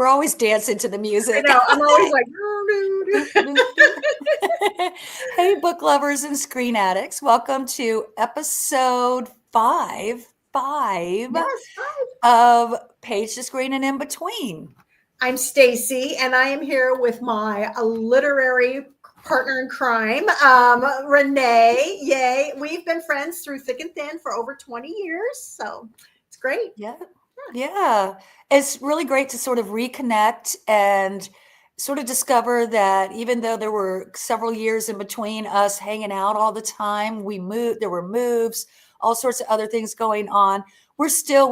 We're always dancing to the I music. know. I'm always like, Hey, book lovers and screen addicts. Welcome to episode five yes. Hi. of Page to Screen and In Between. I'm Staci, and I am here with my literary partner in crime, Renee. Yay. We've been friends through thick and thin for over 20 years. So it's great. Yeah. It's really great to sort of reconnect and sort of discover that even though there were several years in between us hanging out all the time, there were moves, all sorts of other things going on. We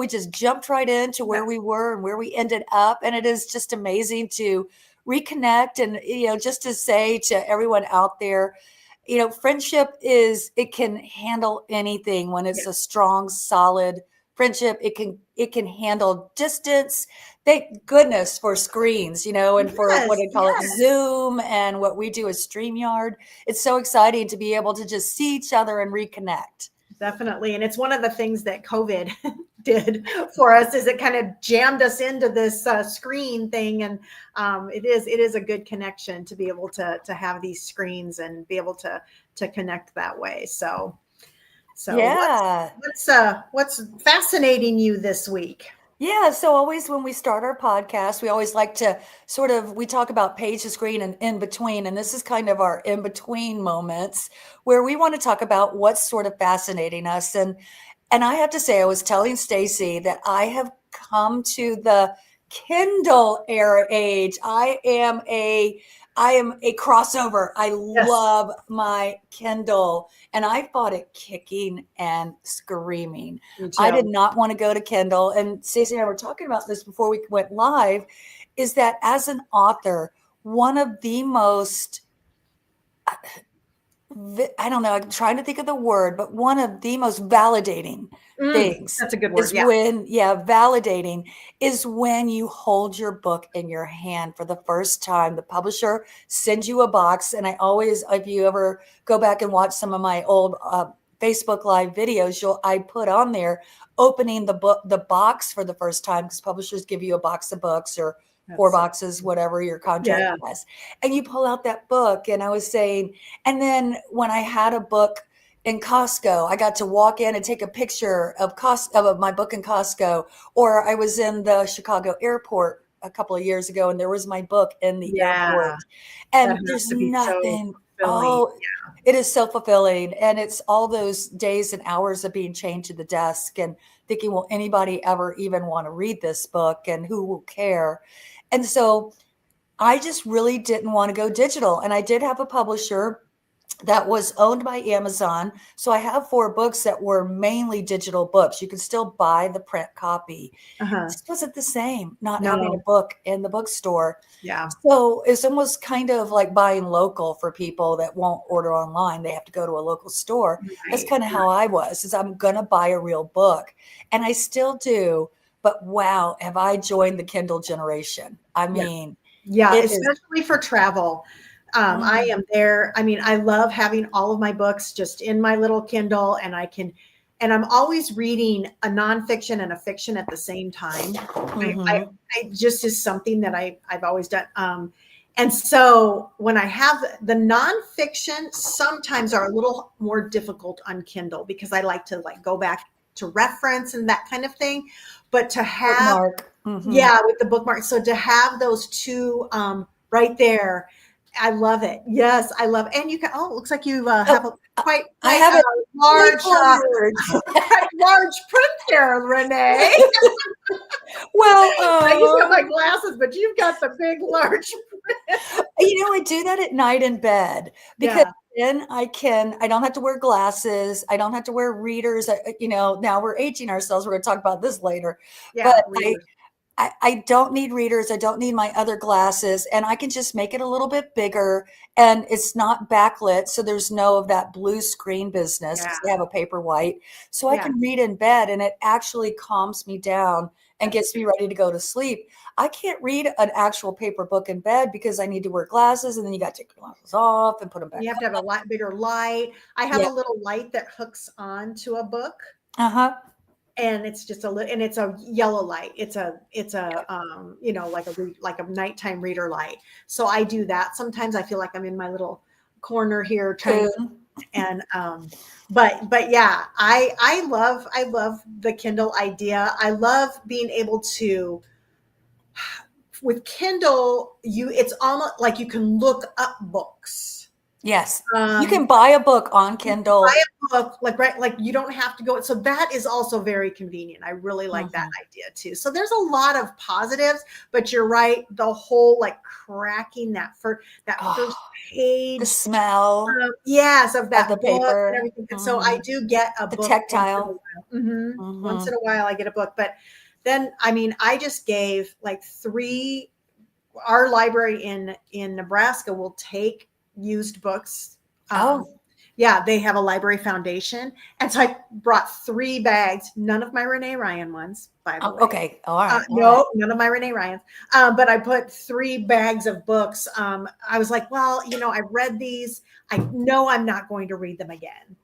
just jumped right into where we were and where we ended up. And it is just amazing to reconnect and, just to say to everyone out there, friendship it can handle anything when it's a strong, solid friendship. It can handle distance. Thank goodness for screens, and for what I call it, Zoom, and what we do is StreamYard. It's so exciting to be able to just see each other and reconnect. Definitely. And it's one of the things that COVID did for us is it kind of jammed us into this screen thing. And it is a good connection to be able to have these screens and be able to connect that way. So yeah. What's fascinating you this week? Yeah. So always when we start our podcast, we always like to we talk about page to screen and in between. And this is kind of our in between moments where we want to talk about what's sort of fascinating us. And I have to say, I was telling Staci that I have come to the Kindle era age. I am a crossover. I love my Kindle, and I fought it kicking and screaming. I did not want to go to Kindle. And Staci and I were talking about this before we went live, is that as an author, one of the most, I don't know, I'm trying to think of the word, but one of the most validating things. That's a good word. Validating is when you hold your book in your hand for the first time. The publisher sends you a box. And I always, if you ever go back and watch some of my old Facebook Live videos, I put on there opening the box for the first time, because publishers give you a box of books or 4 boxes, whatever your contract was. And you pull out that book. And I was saying, and then when I had a book in Costco, I got to walk in and take a picture of my book in Costco. Or I was in the Chicago airport a couple of years ago, and there was my book in the airport. And there's nothing. It is so fulfilling. And it's all those days and hours of being chained to the desk and thinking, will anybody ever even want to read this book, and who will care? And so I just really didn't want to go digital. And I did have a publisher that was owned by Amazon. So I have 4 books that were mainly digital books. You can still buy the print copy. It just wasn't the same, not having a book in the bookstore. Yeah. So it's almost kind of like buying local for people that won't order online. They have to go to a local store. Right. That's kind of how I was, is I'm going to buy a real book. And I still do. But wow, have I joined the Kindle generation? I mean, especially for travel. I am there. I mean, I love having all of my books just in my little Kindle, and I'm always reading a nonfiction and a fiction at the same time. I just is something that I've always done. And so when I have the nonfiction, sometimes are a little more difficult on Kindle, because I like to go back to reference and that kind of thing. But to have, with the bookmark. So to have those 2 right there, I love it. Yes, I love it. And you can, it looks like you have quite large large print there, Renee. Well, I just got my glasses, but you've got the big, large print. I do that at night in bed, because then I don't have to wear glasses. I don't have to wear readers. Now we're aging ourselves. We're going to talk about this later. But I don't need readers. I don't need my other glasses, and I can just make it a little bit bigger, and it's not backlit. So there's no of that blue screen business, because they have a Paperwhite. So I can read in bed, and it actually calms me down and gets me ready to go to sleep. I can't read an actual paper book in bed, because I need to wear glasses, and then you got to take your glasses off and put them back. You have to have a bigger light. I have a little light that hooks onto a book. and it's just and it's a yellow light. It's a like a nighttime reader light. So I do that. Sometimes I feel like I'm in my little corner here trying to, and but yeah, I love the Kindle idea. I love being able to, with Kindle, it's almost like you can look up books. Yes. You can buy a book on Kindle. Buy a book, like you don't have to go. So that is also very convenient. I really like that idea too. So there's a lot of positives, but you're right. The whole like cracking that first page, the smell, yes, of that the book paper, and everything. And so I do get a book tactile. Once in a while I get a book, but then I mean I just gave like 3. Our library in Nebraska will take used books. Yeah, they have a library foundation. And so I brought 3 bags, none of my Renee Ryan ones, by the way. Okay. All right. No, none of my Renee Ryans. But I put 3 bags of books. I was like, well, I read these. I know I'm not going to read them again.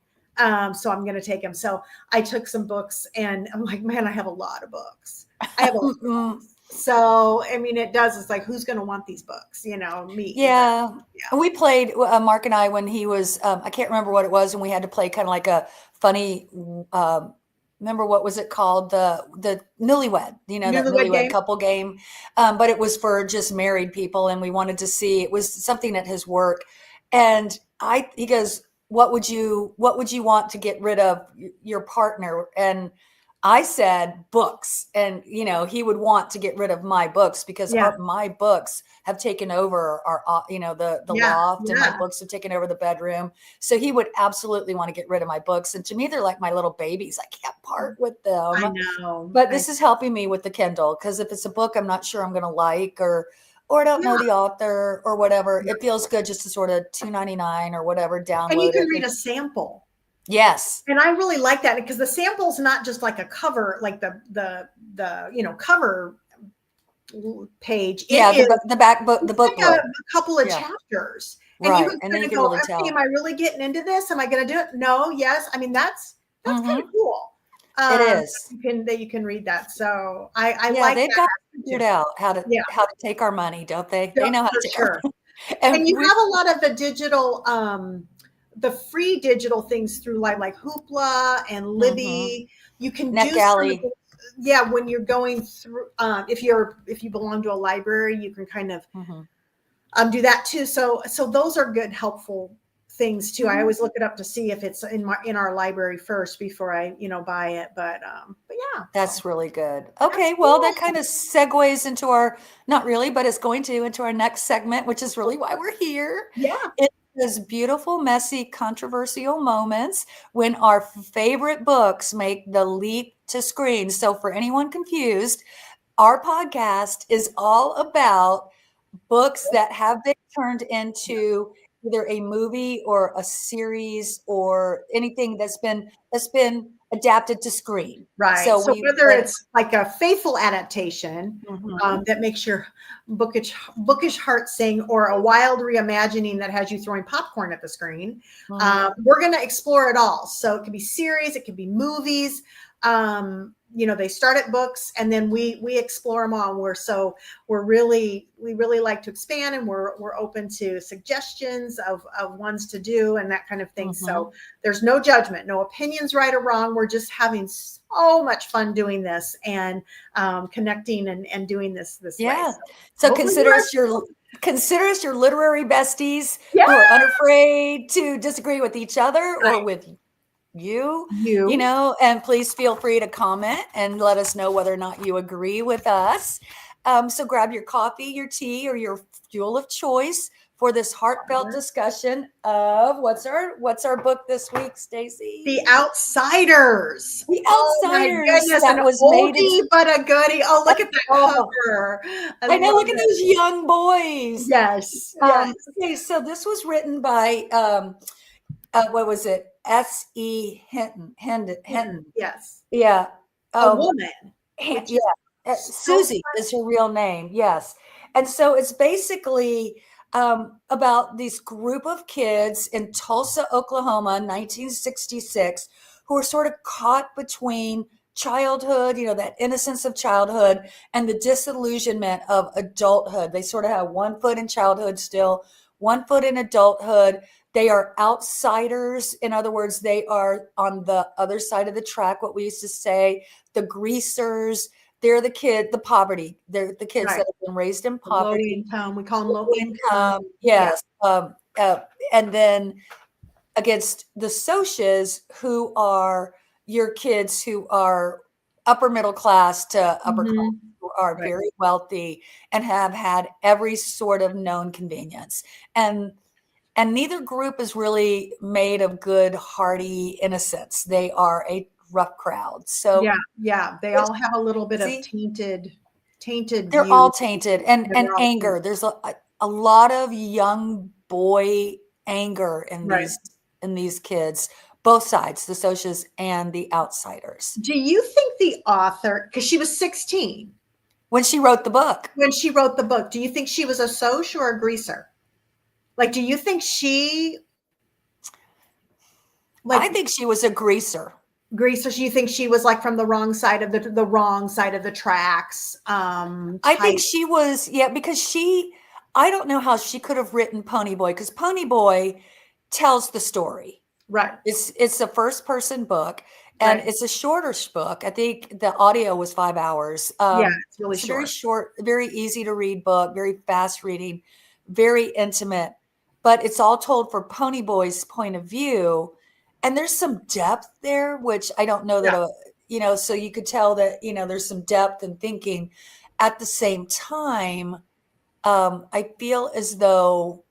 So I'm going to take them. So I took some books and I'm like, man, I have a lot of books. I have a lot of books. So, I mean, it's like, who's going to want these books? Me. Yeah. We played, Mark and I, when he was, I can't remember what it was. And we had to play kind of like a funny, remember what was it called? The newlywed, that newlywed couple game. But it was for just married people. And we wanted to see, it was something at his work. And he goes, what would you want to get rid of your partner? And I said books, and he would want to get rid of my books because my books have taken over our the loft, and my books have taken over the bedroom. So he would absolutely want to get rid of my books. And to me, they're like my little babies. I can't part with them. I know. But this is helping me with the Kindle, because if it's a book I'm not sure I'm going to like, or I don't know the author or whatever, it feels good just to sort of $2.99 or whatever download it. And you can read a sample. Yes. And I really like that, because the sample's not just like a cover, like the cover page. The back book, the book, like a couple of chapters. And right. You can go, okay, am I really getting into this? Am I going to do it? No, yes. I mean, that's kind of cool. It is. That you can read that. So I like they've that. got figured out how to take our money, don't they? They know how to take our money. And you have a lot of the digital the free digital things through like Hoopla and Libby. You can NetGalley. When you're going through, if you belong to a library, you can kind of do that too. So those are good, helpful things too. I always look it up to see if it's in our library first before I buy it. But yeah, that's really good. Okay, well, that kind of segues into our, not really, but it's going to into our next segment, which is really why we're here. Yeah. Those beautiful, messy, controversial moments when our favorite books make the leap to screen. So for anyone confused, our podcast is all about books that have been turned into either a movie or a series or anything that's been adapted to screen. Right. So whether it's like a faithful adaptation that makes your bookish heart sing, or a wild reimagining that has you throwing popcorn at the screen, we're going to explore it all. So it could be series, it could be movies. They start at books, and then we explore them all. We really like to expand, and we're open to suggestions of ones to do and that kind of thing. So there's no judgment, no opinions, right or wrong. We're just having so much fun doing this and connecting and doing this way. So consider us your literary besties who are unafraid to disagree with each other or with you, and please feel free to comment and let us know whether or not you agree with us. So grab your coffee, your tea, or your fuel of choice for this heartfelt discussion of what's our book this week, Staci? The Outsiders. The Outsiders. Oh my goodness, that was oldie but a goodie. Oh, look at that cover. I know. Look at those young boys. Yes. Okay, so this was written by what was it? S.E. Hinton. Yes. Yeah. A woman. Susie is her real name. Yes. And so it's basically about this group of kids in Tulsa, Oklahoma, 1966, who are sort of caught between childhood, that innocence of childhood and the disillusionment of adulthood. They sort of have one foot in childhood still, one foot in adulthood. They are outsiders. In other words, they are on the other side of the track, what we used to say, the greasers. They're the poverty. They're the kids Right. that have been raised in Low poverty. income. We call them low income. Yes. And then against the socias, who are your kids who are upper middle class to upper class, who are Right. very wealthy and have had every sort of known convenience. And neither group is really made of good, hearty innocence. They are a rough crowd. So Yeah. They all have a little bit of tainted they're view. all tainted and They're all anger. tainted. There's a lot of young boy anger in Right. these kids, both sides, the socias and the outsiders. Do you think the author, because she was 16 When she wrote the book, do you think she was a soc or a greaser? Like, do you think I think she was a greaser. greaser? Do you think she was like from the wrong side of the tracks? I think she was, because I don't know how she could have written Pony Boy, because Pony Boy tells the story. Right. It's a first person book, and Right. it's a shorter book. I think the audio was 5 hours. It's really it's a short. very short, very easy to read book, very fast reading, very intimate, but it's all told for Pony Boy's point of view. And there's some depth there, which I don't know that, so you could tell that, there's some depth and thinking. At the same time, I feel as though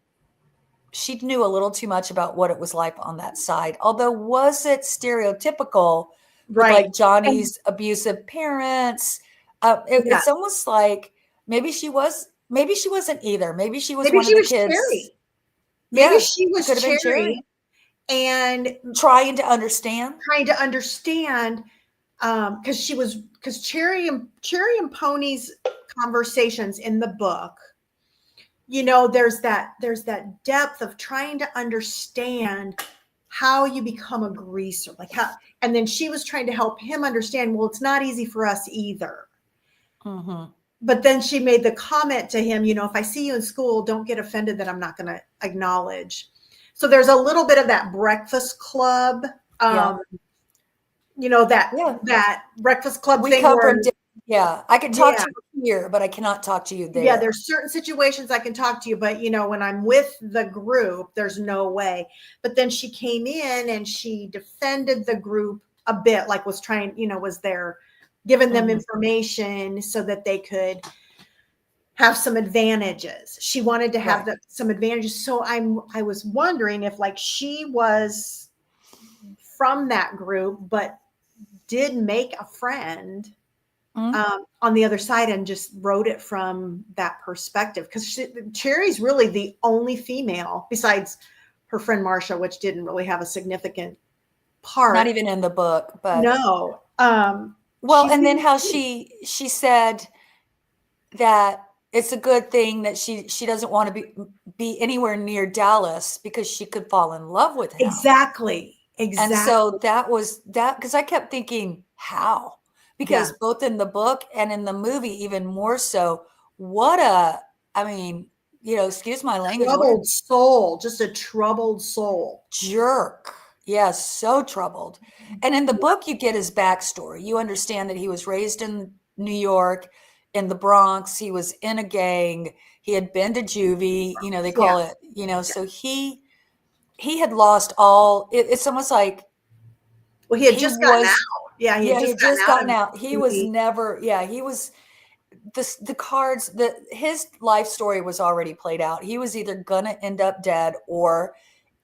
she knew a little too much about what it was like on that side. Although, was it stereotypical with Right. like Johnny's abusive parents? It's almost like maybe she wasn't either. Maybe she was one of the kids. Cherry. Maybe she was could have been Cherry and trying to understand. Because Cherry and Pony's conversations in the book, there's that depth of trying to understand how you become a greaser, and then she was trying to help him understand, well, it's not easy for us either. Mm-hmm. But then she made the comment to him, if I see you in school, don't get offended that I'm not going to acknowledge. So there's a little bit of that Breakfast Club, that Breakfast Club thing. I can talk to you here, but I cannot talk to you there. Yeah, there's certain situations I can talk to you, but when I'm with the group, there's no way. But then she came in and she defended the group a bit, like was trying, was there giving them information so that they could have some advantages. She wanted to have some advantages. So I was wondering if she was from that group, but did make a friend on the other side and just wrote it from that perspective. Because Cherry's really the only female besides her friend Marcia, which didn't really have a significant part. Not even in the book, but no. Well, and then how she said that it's a good thing that she doesn't want to be anywhere near Dallas because she could fall in love with him. Exactly. And so that was that, because I kept thinking, how? Because both in the book and in the movie, even more so, excuse my language. Troubled soul, just a troubled soul. Jerk. Yes, so troubled. And in the book, you get his backstory. You understand that he was raised in New York, in the Bronx. He was in a gang. He had been to juvie, they call it, so he had lost all, it's almost like. Well, he had just gotten out. Yeah, he had just gotten out. He was never, he was, the cards, his life story was already played out. He was either going to end up dead or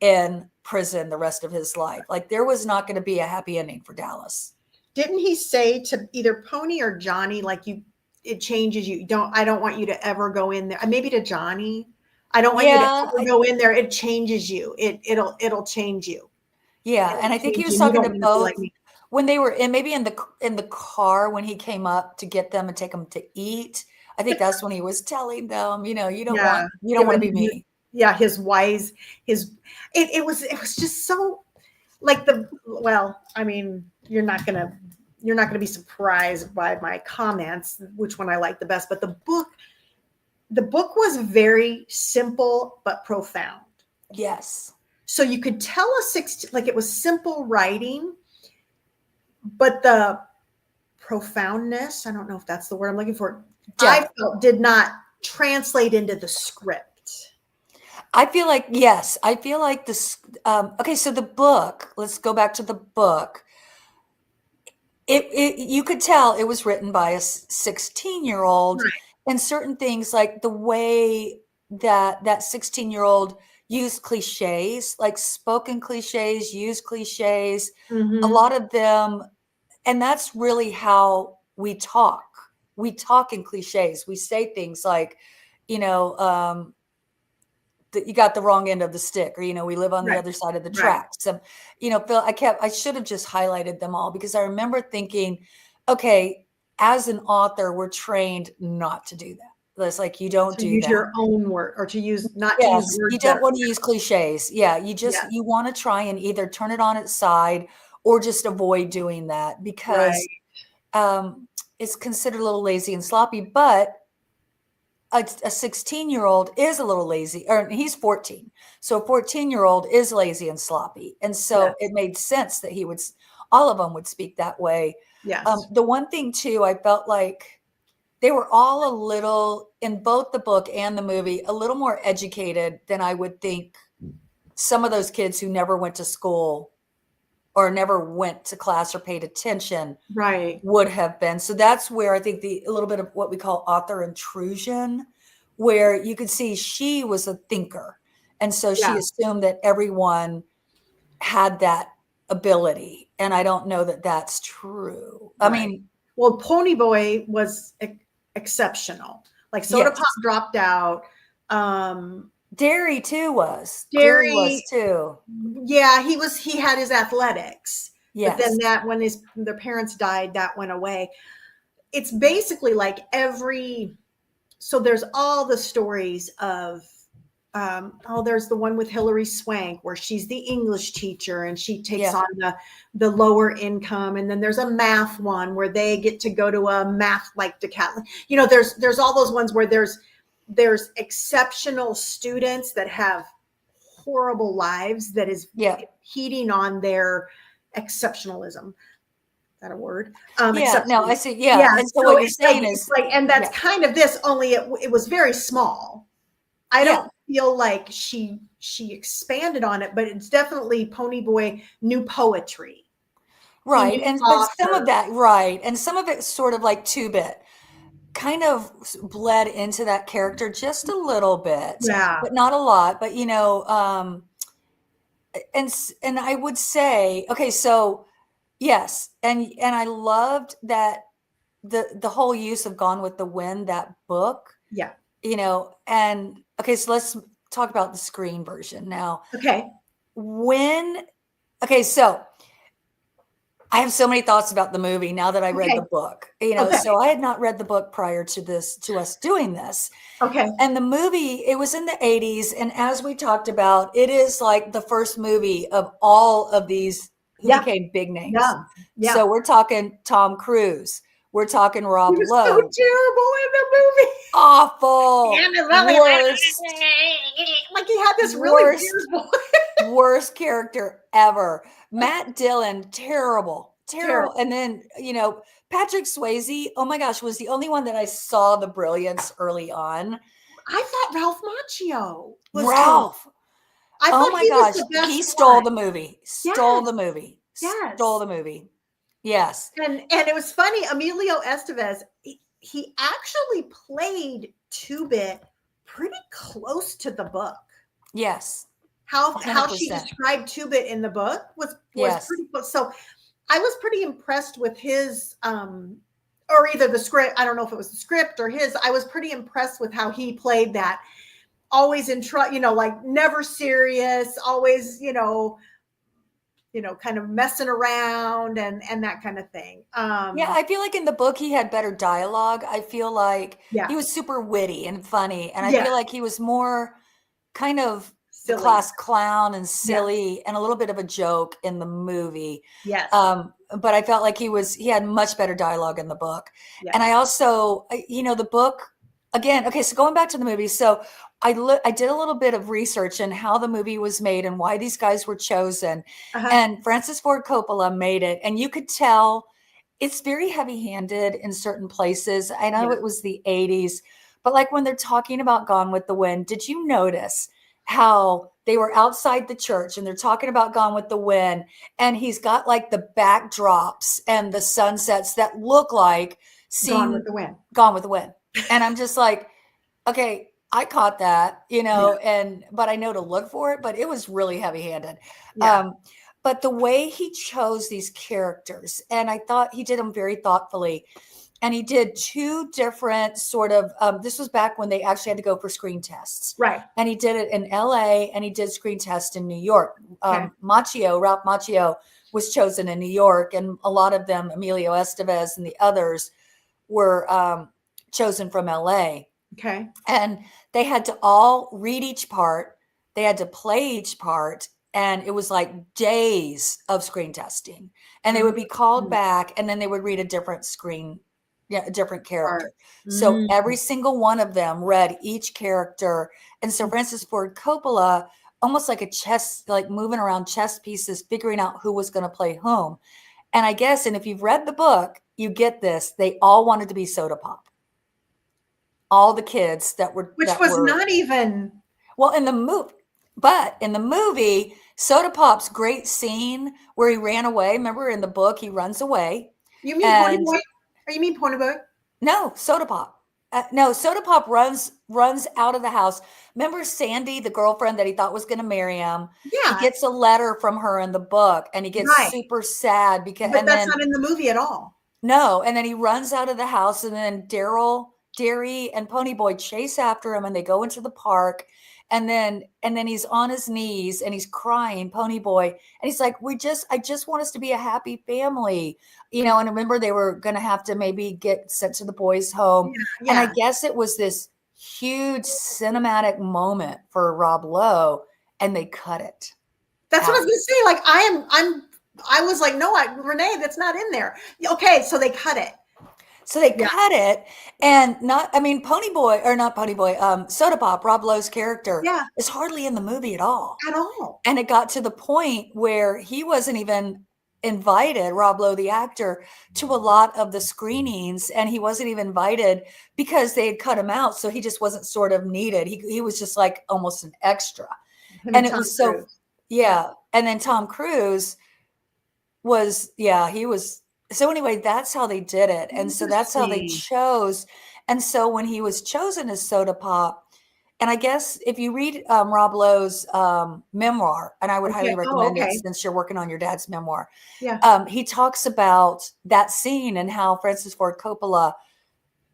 in prison the rest of his life. Like, there was not going to be a happy ending for Dallas. Didn't he say to either Pony or Johnny, it changes you? I don't want you to ever go in there. Maybe to Johnny. I don't want you to ever go in there. It changes you. It'll change you. Yeah. And I think he was talking to both when they were in the car when he came up to get them and take them to eat. I think that's when he was telling them, you don't want to be me. Yeah, it was just so you're not gonna you're not going to be surprised by my comments, which one I like the best, but the book was very simple but profound. Yes. So you could tell like it was simple writing, but the profoundness, I don't know if that's the word I'm looking for, I felt did not translate into the script. I feel like, yes, I feel like this. Okay, so the book, let's go back to the book. You could tell it was written by a 16-year-old, Right. and certain things like the way that 16-year-old used cliches, like spoken cliches, used cliches, a lot of them, and that's really how we talk. We talk in cliches. We say things like, you know, that you got the wrong end of the stick, or, we live on the Right. other side of the Right. tracks. Phil, I should have just highlighted them all, because I remember thinking, okay, as an author, we're trained not to do that. It's like, you don't To do use that. your own word, or to use not to use Yes, words you that don't want to use cliches. Yeah, you want to try and either turn it on its side or just avoid doing that, because it's considered a little lazy and sloppy. But a 16-year-old is a little lazy, or he's 14. So a 14-year-old is lazy and sloppy. And so it made sense that all of them would speak that way. Yes. The one thing too, I felt like they were all a little, in both the book and the movie, a little more educated than I would think some of those kids who never went to school or never went to class or paid attention would have been. So that's where I think a little bit of what we call author intrusion, where you could see she was a thinker. And so she assumed that everyone had that ability. And I don't know that that's true. I mean, well, Pony Boy was exceptional. Like Soda Pop dropped out. Derry too was. Derry was too. Yeah, he had his athletics. Yes. But then when their parents died, that went away. It's basically like so there's all the stories of, there's the one with Hilary Swank where she's the English teacher and she takes on the lower income. And then there's a math one where they get to go to a math like decathlon. There's all those ones where there's exceptional students that have horrible lives that is heating on their exceptionalism. Is that a word? No, I see. Yeah. And so what you're saying is like, and that's kind of this, only it was very small. I don't feel like she expanded on it, but it's definitely Pony Boy knew poetry. Right. But some of that, right. And some of it's sort of like 2-bit. Kind of bled into that character just a little bit, but not a lot. But and I would say, okay, so yes, and I loved that the whole use of Gone with the Wind, that book. Yeah. And okay, so let's talk about the screen version now. Okay. So I have so many thoughts about the movie now that I read the book, so I had not read the book prior to us doing this. Okay. And the movie, it was in the 80s. And as we talked about, it is like the first movie of all of these who became big names. Yeah. So we're talking Tom Cruise. We're talking Rob Lowe. So terrible in the movie. Awful. Worst. Like he had this really weird worst character ever. Matt Dillon, terrible. And then, Patrick Swayze, oh my gosh, was the only one that I saw the brilliance early on. I thought Ralph Macchio was Ralph. I thought my gosh, he stole the movie. Stole the movie. Yes. And it was funny, Emilio Estevez, he actually played 2-bit pretty close to the book. Yes. How she described 2-bit in the book was pretty close. So I was pretty impressed with his or either the script. I don't know if it was the script or his. I was pretty impressed with how he played that. Always in trouble, like never serious, always, kind of messing around and that kind of thing. I feel like in the book he had better dialogue. I feel like he was super witty and funny, and I feel like he was more kind of silly. Class clown and silly and a little bit of a joke in the movie. Yes. but I felt like he had much better dialogue in the book. Yes. And I also, the book again. Okay, so going back to the movie, so I did a little bit of research in how the movie was made and why these guys were chosen. And Francis Ford Coppola made it, and you could tell it's very heavy-handed in certain places. I know it was the 80s, but like when they're talking about Gone with the Wind, did you notice how they were outside the church and they're talking about Gone with the Wind, and he's got like the backdrops and the sunsets that look like Gone with the Wind. Gone with the Wind. And I'm just like, okay, I caught that, but I know to look for it, but it was really heavy-handed. Yeah. But the way he chose these characters, and I thought he did them very thoughtfully. And he did two different sort of, this was back when they actually had to go for screen tests. Right. And he did it in LA and he did screen tests in New York. Ralph Macchio was chosen in New York, and a lot of them, Emilio Estevez and the others, were chosen from LA. Okay. And they had to all read each part. They had to play each part. And it was like days of screen testing. And they would be called back, and then they would read a different a different character. So every single one of them read each character. And so Francis Ford Coppola, almost like a chess, like moving around chess pieces, figuring out who was going to play whom. And I guess, and if you've read the book, you get this, they all wanted to be Soda Pop. All the kids that were, not even well in the movie, Soda Pop's great scene where he ran away. Remember in the book, he runs away. You mean Pony Boy? Or you mean Pony Boy? No, Soda Pop. No, Soda Pop runs out of the house. Remember Sandy, the girlfriend that he thought was going to marry him? Yeah. He gets a letter from her in the book, and he gets super sad because. But that's not in the movie at all. No, and then he runs out of the house, and then Derry, and Pony Boy chase after him, and they go into the park. And then he's on his knees and he's crying, Pony Boy. And he's like, I just want us to be a happy family, and remember they were going to have to maybe get sent to the boys' home. Yeah. And I guess it was this huge cinematic moment for Rob Lowe, and they cut it. That's what I was going to say. Like I was like, no, Renee, that's not in there. Okay. So they cut it. So they cut it, and Pony Boy, or not Pony Boy, Soda Pop, Rob Lowe's character, is hardly in the movie at all. At all. And it got to the point where he wasn't even invited, Rob Lowe, the actor, to a lot of the screenings, and he wasn't even invited because they had cut him out. So he just wasn't sort of needed. He was just like almost an extra. And it was so, And then Tom Cruise was, he was. So anyway, that's how they did it. And so that's how they chose. And so when he was chosen as Soda Pop, and I guess if you read Rob Lowe's memoir, and I would highly recommend it since you're working on your dad's memoir. Yeah. He talks about that scene and how Francis Ford Coppola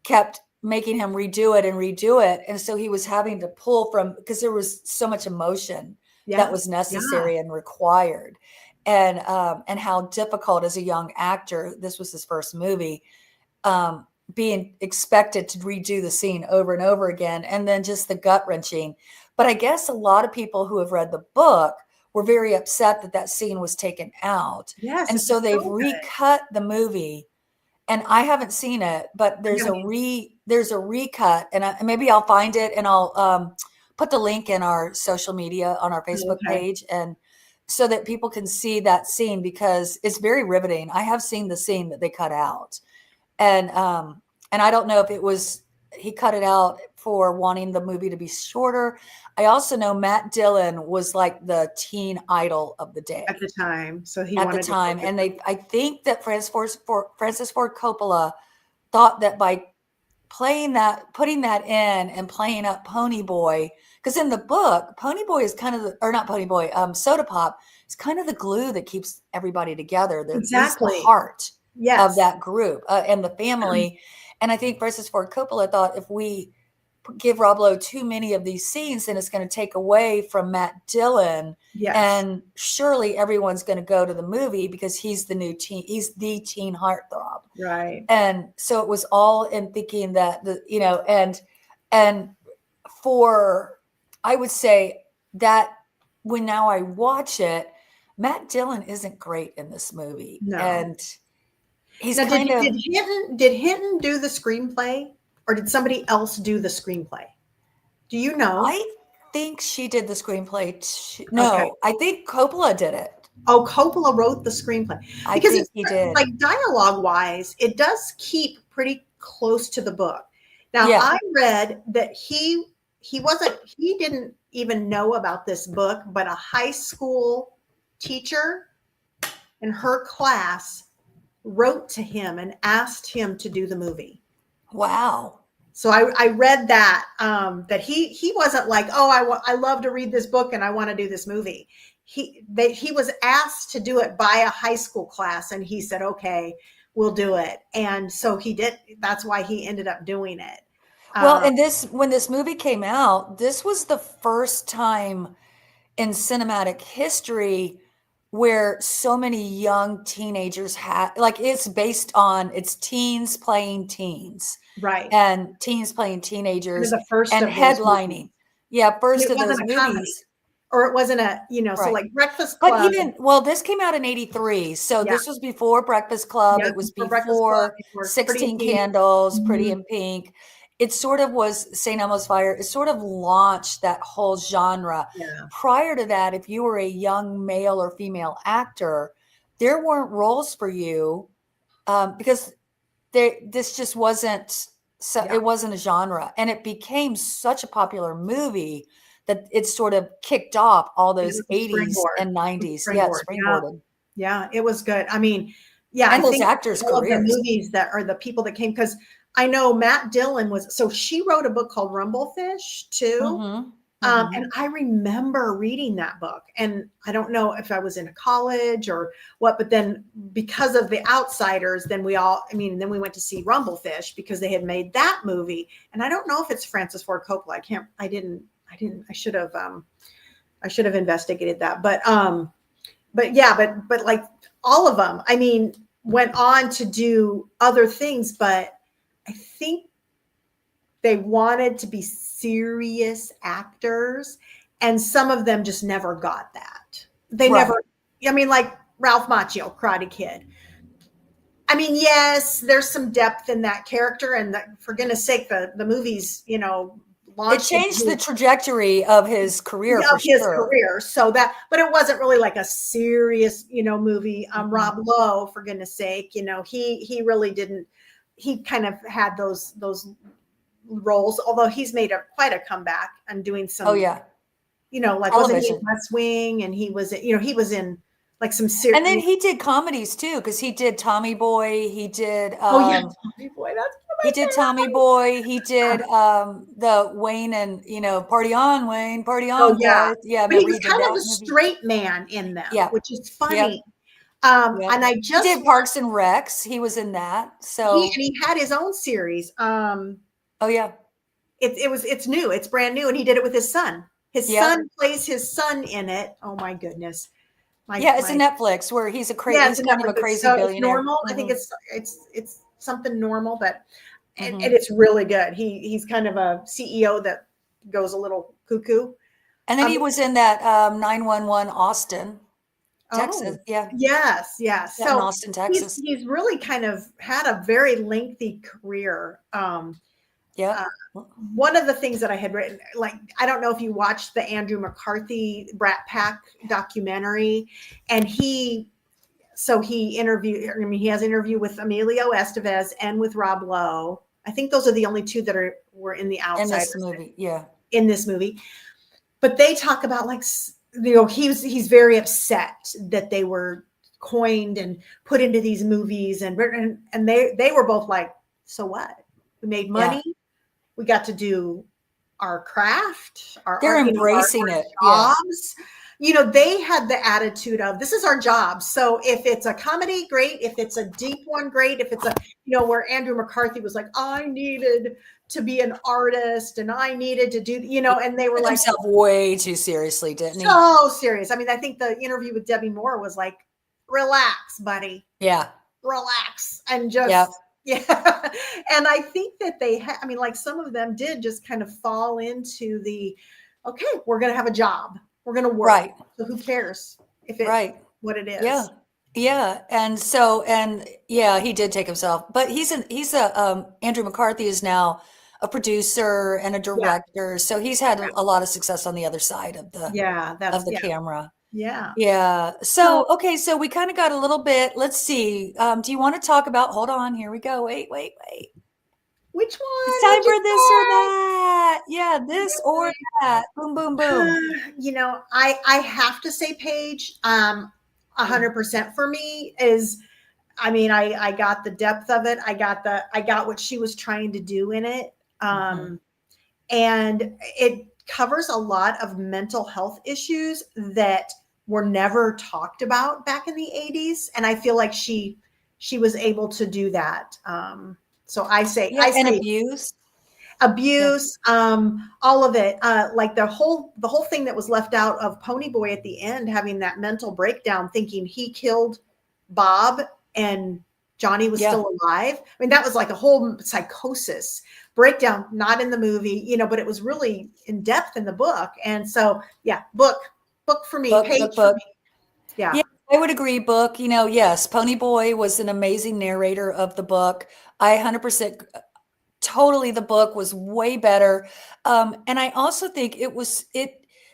kept making him redo it. And so he was having to pull from, because there was so much emotion that was necessary and required. And how difficult as a young actor, this was his first movie, being expected to redo the scene over and over again, and then just the gut wrenching. But I guess a lot of people who have read the book were very upset that scene was taken out. Yes, and so they've recut the movie, and I haven't seen it, but there's a recut, and maybe I'll find it and I'll put the link in our social media on our Facebook page, and so that people can see that scene, because it's very riveting. I have seen the scene that they cut out, and I don't know if he cut it out for wanting the movie to be shorter. I also know Matt Dillon was like the teen idol of the day at the time. So and I think that Francis Ford Coppola thought that by putting that in and playing up Pony Boy, because in the book, Pony Boy is kind of Soda Pop is kind of the glue that keeps everybody together. He's the heart of that group and the family. And I think Francis Ford Coppola thought if we give Rob Lowe too many of these scenes, then it's going to take away from Matt Dillon. Yes. And surely everyone's going to go to the movie because he's the teen heartthrob. Right. And so it was all in thinking that and for, I would say that when now I watch it, Matt Dillon isn't great in this movie, No. and he's Now, kind of. did Hinton do the screenplay, or did somebody else do the screenplay? Do you know? I think she did the screenplay. Okay. No, I think Coppola did it. Oh, Coppola wrote the screenplay I because think it's he did. like dialogue wise, it does keep pretty close to the book. Now, Yeah. I read that he didn't even know about this book, but a high school teacher in her class wrote to him and asked him to do the movie. Wow. So I read that that he wasn't like, oh, I love to read this book and I want to do this movie. He was asked to do it by a high school class, and he said, okay, we'll do it. And so he did. That's why he ended up doing it. Well, and when this movie came out, this was the first time in cinematic history where so many young teenagers had, like, it's teens playing teens Right. and teens playing teenagers The first and of those headlining. movies. Yeah, first It of those wasn't a comedy, movies. or it wasn't a, so Right. like Breakfast But Club. this came out in 83. So Yeah. this was before Breakfast Club. Yeah, It was before Breakfast Club, before 16 Pretty in Pink. Candles, Pretty Mhm. in Pink. It sort of was St. Elmo's Fire. It sort of launched that whole genre. Yeah. Prior to that, if you were a young male or female actor, there weren't roles for you because this just wasn't, so Yeah. it wasn't a genre. And it became such a popular movie that it sort of kicked off all those 80s and 90s. Yeah, it springboarded. Yeah, it was good. I mean, yeah, I And those think actors' all of the careers. movies that are the people that came, because I know Matt Dillon so she wrote a book called Rumblefish too. Mhm, mhm. And I remember reading that book, and I don't know if I was in college or what, but then because of The Outsiders, then we went to see Rumblefish because they had made that movie. And I don't know if it's Francis Ford Coppola. I should have investigated that. But yeah, but like all of them, I mean, went on to do other things, but I think they wanted to be serious actors, and some of them just never got that. They Right. never, I mean, like Ralph Macchio, Karate Kid. I mean, yes, there's some depth in that character, and for goodness sake, the movies, It launched changed the trajectory of his career for of his sure. career. So but it wasn't really like a serious, movie. Mhm. Rob Lowe, for goodness sake, he really didn't. He kind of had those roles, although he's made quite a comeback and doing some. Oh yeah. Like wasn't he in West Wing, and he was in like some serious. And then he did comedies too, because he did Tommy Boy. He did Tommy Boy, that's he did Tommy Boy. He did the Wayne and Party On, Wayne, Party On, yeah. guys. Yeah, But he remember was he did kind of that a movie? straight man in them, Yeah. which is funny. Yep. Yep. And I He just did Parks and Recs. He was in that. So he had his own series. oh yeah. It's new. It's brand new, and he did it with his son. His Yep. son plays his son in it. Oh my goodness. It's a Netflix where he's he's kind of a crazy billionaire. It's normal. Mm-hmm. I think it's something normal, but Mm-hmm. and it's really good. He's kind of a CEO that goes a little cuckoo. And then he was in that 911 Austin, Texas. Oh, Yeah. Yes. Yeah, So in Austin, Texas. he's really kind of had a very lengthy career. Yeah. One of the things that I had written, like, I don't know if you watched the Andrew McCarthy Brat Pack documentary, and he interviewed, I mean, he has an interview with Emilio Estevez and with Rob Lowe. I think those are the only two that were in The Outsiders. In this movie. Yeah. In this movie. But they talk about, like, he's very upset that they were coined and put into these movies, and they were both like, so what? We made money. Yeah. We got to do our craft. They're embracing it. Jobs. Yeah. They had the attitude of, this is our job. So if it's a comedy, great. If it's a deep one, great. If it's where Andrew McCarthy was like, I needed to be an artist, and I needed to do, and they were like, himself way too seriously, didn't he? So serious. I mean, I think the interview with Debbie Moore was like, relax, buddy. Yeah. Relax. And just, yeah. And I think that like some of them did just kind of fall into okay, we're going to have a job. We're going to work. Right. So who cares? Right. what it Yeah. is. Yeah. And yeah, he did take himself, but Andrew McCarthy is now a producer and a Yeah, director. So he's had a lot of success on the other side yeah, of that's the yeah, camera. yeah. Yeah. So So, okay. So we kind of got a little bit, let's see. Do you want to talk about, hold on, here we go. Wait. which It's one time would you for this or that. Yeah. This or say? that. Boom, boom, boom. I have to say Paige, Mm, 100% for me is, I mean, I got the depth of it. I got what she was trying to do in it. mhm. And it covers a lot of mental health issues that were never talked about back in the 80s. And I feel like she was able to do that. So Yeah. I And say abuse. Yeah. abuse, all of it, like the whole thing that was left out of Ponyboy at the end, having that mental breakdown thinking he killed Bob and Johnny was Yeah. still alive. I mean, that was like a whole psychosis breakdown, not in the movie, but it was really in depth in the book. And so yeah, book for me, Page for Book. me. Yeah. Yeah, I would agree, book. Yes, Ponyboy was an amazing narrator of the book. I 100% totally, the book was way better. And I also think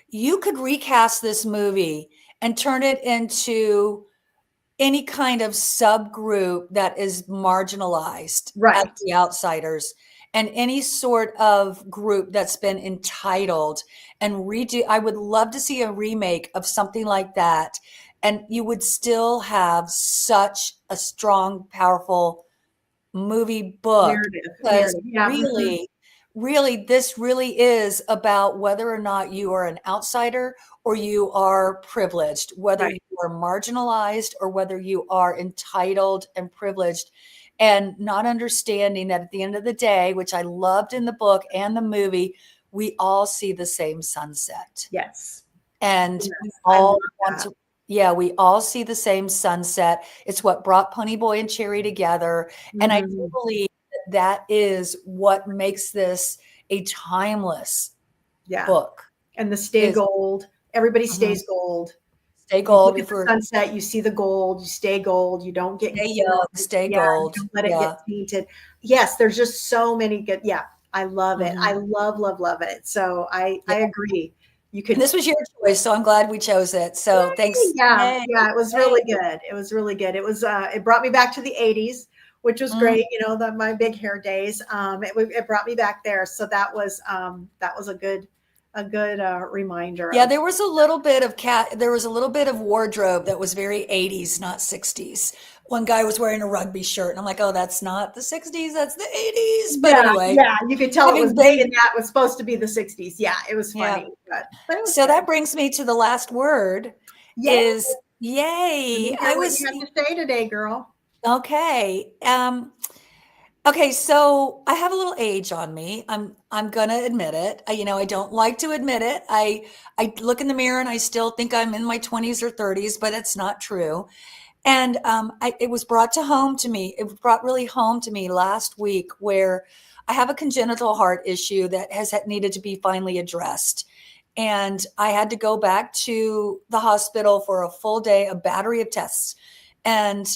you could recast this movie and turn it into any kind of subgroup that is marginalized as Right. the outsiders, and any sort of group that's been entitled, and redo. I would love to see a remake of something like that, and you would still have such a strong, powerful movie book, because Narrative. Yeah. Mhm. really, this really is about whether or not you are an outsider or you are privileged, whether Right. you are marginalized or whether you are entitled and privileged, and not understanding that at the end of the day, which I loved in the book and the movie, we all see the same sunset. Yes. And we Yes. I love all want that. to, yeah, we all see the same sunset. It's what brought Ponyboy and Cherry together. And I do Mhm. believe that that is what makes this a timeless Yeah. book. And the stay Is gold. Everybody Mhm. stays gold. Stay You gold look at the before sunset, you see the gold, you stay gold, you don't get, stay young, stay yeah, you gold. don't let it Yeah. get tainted. Yes, there's just so many good, yeah, I love it. I Mhm. love, love, love it. So I Yeah. agree. You And could, this was your choice, so I'm glad we chose it. So thanks. yeah, Yay. yeah, it was Yay. really good. It was really good. It was, it brought me back to the 80s, which was Mm. great. My big hair days. It brought me back there. So that was a good reminder Yeah, of, there was a little bit of wardrobe that was very 80s, not 60s. One guy was wearing a rugby shirt, and I'm like, oh, that's not the 60s, that's the 80s. But yeah, anyway, yeah, you could tell it was having made been, in that was supposed to be the 60s. Yeah, it was yeah. funny, but it was So good. that brings me to the last word Yay! is Let yay. me hear what you have to say today, girl. Okay. Okay, so I have a little age on me. I'm gonna admit it. I don't like to admit it. I look in the mirror and I still think I'm in my 20s or 30s, but it's not true. And it was brought to home to me. It was brought really home to me last week, where I have a congenital heart issue that has needed to be finally addressed. And I had to go back to the hospital for a full day, a battery of tests. And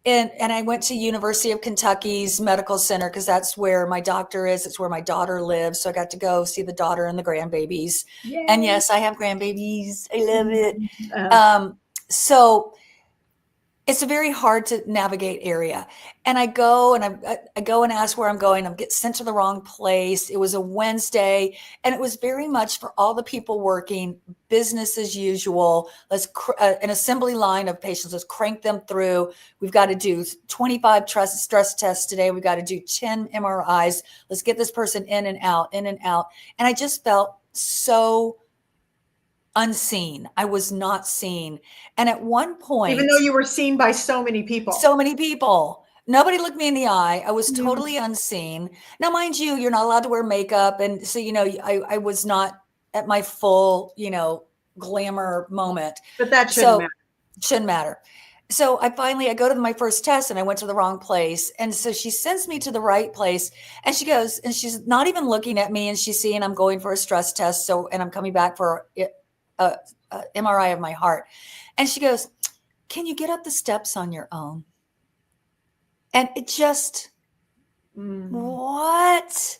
and I went to University of Kentucky's Medical Center because that's where my doctor is. It's where my daughter lives. So I got to go see the daughter and the grandbabies. And Yay! yes, I have grandbabies. I love it. Mhm. So it's a very hard to navigate area. And I go and ask where I'm going. I'm get sent to the wrong place. It was a Wednesday, and it was very much for all the people working business as usual. An assembly line of patients. Let's crank them through. We've got to do 25 stress tests today. We've got to do 10 MRIs. Let's get this person in and out, in and out. And I just felt so unseen. I was not seen. And at one Even though point, you were seen by so many people. so many people. Nobody looked me in the eye. I was Mm, totally unseen. Now, mind you, you're not allowed to wear makeup. And so, I was not at my full, glamour moment. but that shouldn't So matter. shouldn't matter. So I go to my first test and I went to the wrong place. And so she sends me to the right place, and she goes, and she's not even looking at me, and she's seeing I'm going for a stress test. And I'm coming back for a MRI of my heart. And she goes, can you get up the steps on your own? And it just, Mm. what?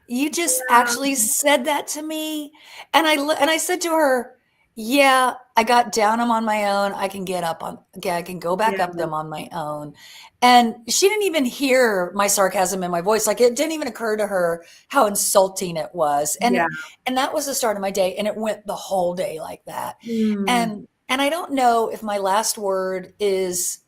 You just Yeah. actually said that to me. And I said to her, yeah, I got down them on my own. I can get up on, yeah, I can go back Yeah. up them on my own. And she didn't even hear my sarcasm in my voice. Like it didn't even occur to her how insulting it was. Yeah. And that was the start of my day. And it went the whole day like that. Mm. And I don't know if my last word is,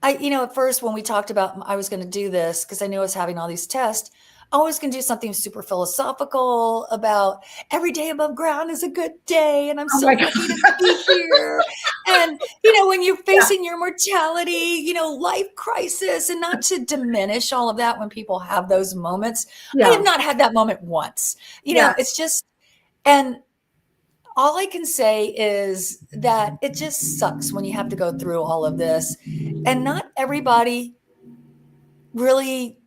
at first when we talked about I was going to do this because I knew I was having all these tests, I was going to do something super philosophical about every day above ground is a good day. And I'm Oh so my God. lucky to be here. And, when you're Yeah. facing your mortality, life crisis, and not to diminish all of that when people have those moments. I have Yeah. not had that moment once, Yeah. it's just, and all I can say is that it just sucks when you have to go through all of this. And not everybody really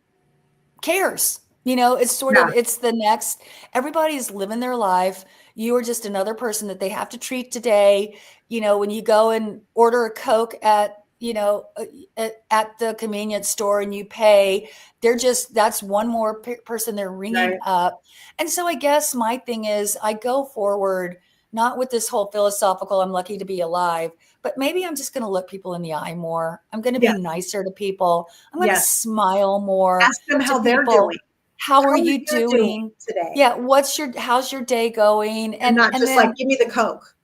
cares. It's sort of Yeah. it's the next everybody's living their life. You are just another person that they have to treat today. When you go and order a Coke at the convenience store and you pay, that's one more person they're ringing Right. up. And so I guess my thing is I go forward not with this whole philosophical I'm lucky to be alive, but maybe I'm just going to look people in the eye more. I'm going to be Yes. nicer to people. I'm going to Yes. smile more Ask them to how they're people. doing. How How are are you you doing doing? today? Yeah, how's your day going? And not And just like, then give me the Coke.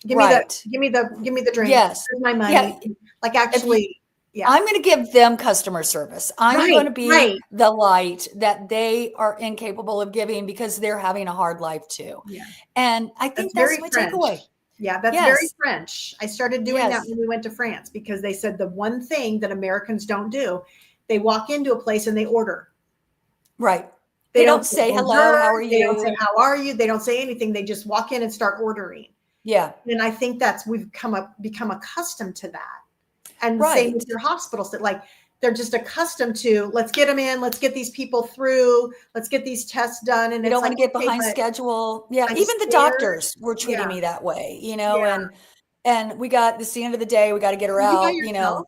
right. Give me the drink. Yes. Here's my Yeah, money. Like if you actually, yeah. I'm going to give them customer service. I'm going Right. to be Right. the light that they are incapable of giving because they're having a hard life too. Yeah. And I That's think that's very my takeaway. French. Yeah, that's very Yes. French. I started doing that Yes. when we went to France because they said the one thing that Americans don't do, they walk into a place and they order. Right. They They don't don't say say hello, bonjour, how are they don't say you? how are you, they don't say anything. They just walk in and start ordering. Yeah. And I think that's we've become accustomed to that. And the same Right. with your hospitals that like they're just accustomed to let's get them in, let's get these people through, let's get these tests done. And You it's don't like, want to get okay, behind but schedule. Yeah, I'm even the scared. doctors were treating Yeah. me that way, Yeah. and we got this the end of the day, we got to get her Were you by out. yourself?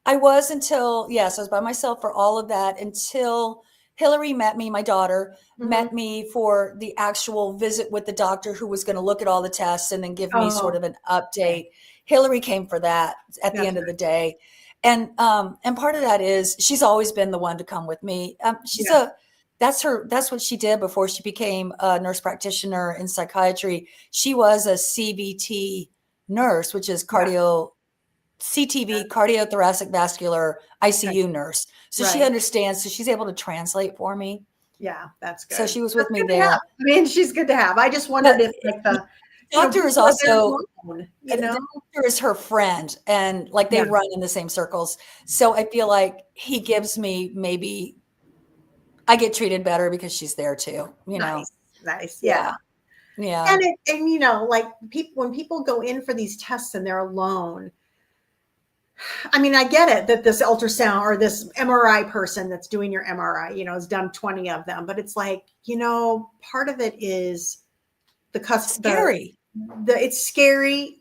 I was until, yes, I was by myself for all of that until Hillary met me, my daughter Mhm. met me for the actual visit with the doctor who was going to look at all the tests and then give me sort Oh, of an okay. update. Hillary came for that at the end Gotcha. of the day. And part of that is she's always been the one to come with me. Yeah. That's what she did before she became a nurse practitioner in psychiatry. She was a CVT nurse, which is Yeah. CTV, cardiothoracic vascular Okay. ICU nurse. So she Right. understands. So she's able to translate for me. Yeah, that's So good. she was That's with me good to have. there. I mean, she's good to have. I just But wondered if like doctor is people are there also alone, the doctor is her friend, and like they Yeah. run in the same circles. So I feel like he gives me maybe I get treated better because she's there too. Nice. Nice. Yeah. Yeah, yeah, And like people when people go in for these tests and they're alone, I mean, I get it that this ultrasound or this MRI person that's doing your MRI, has done 20 of them, but it's like, part of it is the cus scary. the it's scary.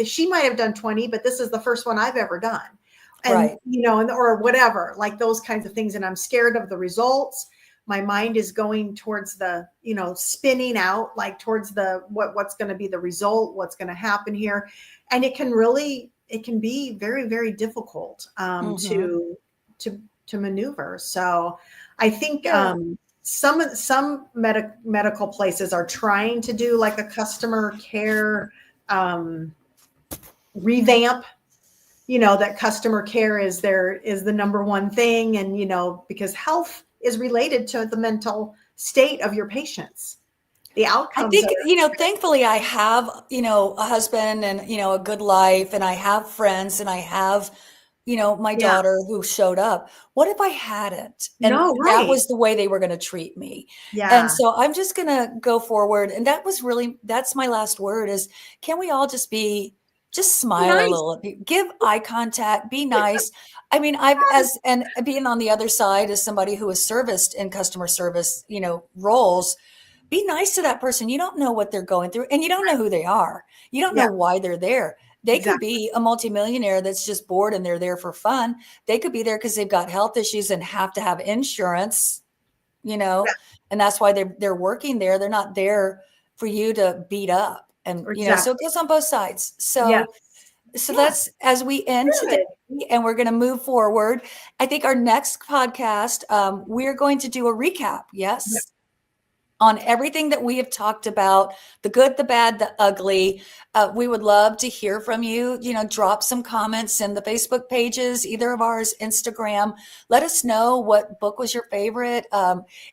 She might have done 20, but this is the first one I've ever done. And Right. or whatever, like those kinds of things. And I'm scared of the results. My mind is going towards the, spinning out, like towards the what's going to be the result, what's going to happen here. And it can be very, very difficult Hmm. to maneuver. So I think Yeah. some medical places are trying to do like a customer care revamp, that customer care is the number one thing. And, because health is related to the mental state of your patients. The I outcomes think, are, thankfully I have, a husband and, a good life, and I have friends, and I have, my yeah, daughter who showed up. What if I hadn't? And no, that right. was the way they were going to treat me. And Yeah. so I'm just going to go forward. And that's my last word is, can we all just Be smile a nice. little, give eye contact, be nice. I mean, and being on the other side as somebody who has serviced in customer service, roles, be nice to that person. You don't know what they're going through, and you don't know who they are. You don't know Yeah. why they're there. They could Exactly. be a multimillionaire that's just bored and they're there for fun. They could be there because they've got health issues and have to have insurance, you know, Yeah, and that's why they're working there. They're not there for you to beat up. And, you know, so exactly. it goes on both sides. Yes. So Yeah. that's as we end today Good. and we're going to move forward. I think our next podcast, we're going to do a recap. Yeah. Yes, on everything that we have talked about, the good, the bad, the ugly. We would love to hear from you. You know, drop some comments in the Facebook pages, either of ours, Instagram. Let us know what book was your favorite.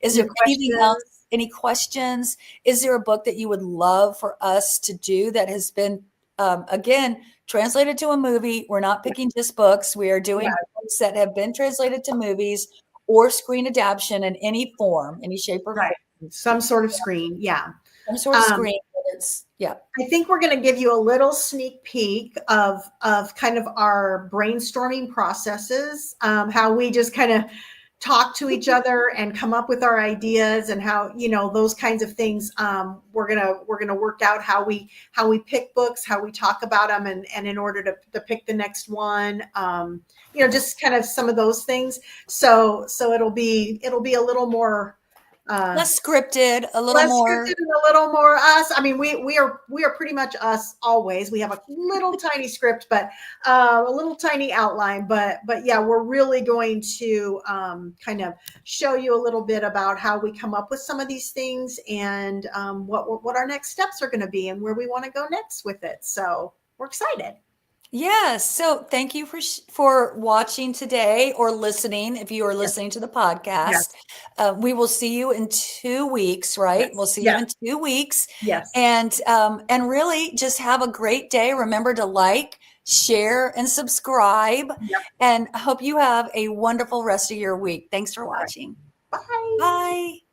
Is Any there anything else? questions? Any questions? Is there a book that you would love for us to do that has been, again, translated to a movie? We're not Yeah. picking just books. We are Yeah. doing books that have been translated to movies or screen adaptation in any form, any shape or Right. form. Some sort of screen. Yeah. Some sort of Um, screen. It's yeah. I think we're going to give you a little sneak peek of kind of our brainstorming processes, how we just kind of talk to each other and come up with our ideas, and how, you know, those kinds of things. We're gonna work out how we pick books, how we talk about them, and in order to pick the next one, you know, just kind of some of those things. So it'll be a little more. Less scripted, a little Less more. scripted and a little more us. I mean, we are pretty much us always. We have a little tiny script, but a little tiny outline. But yeah, we're really going to kind of show you a little bit about how we come up with some of these things, and what our next steps are going to be and where we want to go next with it. So we're excited. Yes. So thank you for watching today or listening. If you are Yes. listening to the podcast, Yes. we will see you in 2 weeks. Right? We'll Yes. see you Yes. in 2 weeks, Yes. and really just have a great day. Remember to like, share, and subscribe. Yep. And I hope you have a wonderful rest of your week. Thanks for All right. watching. Bye. Bye.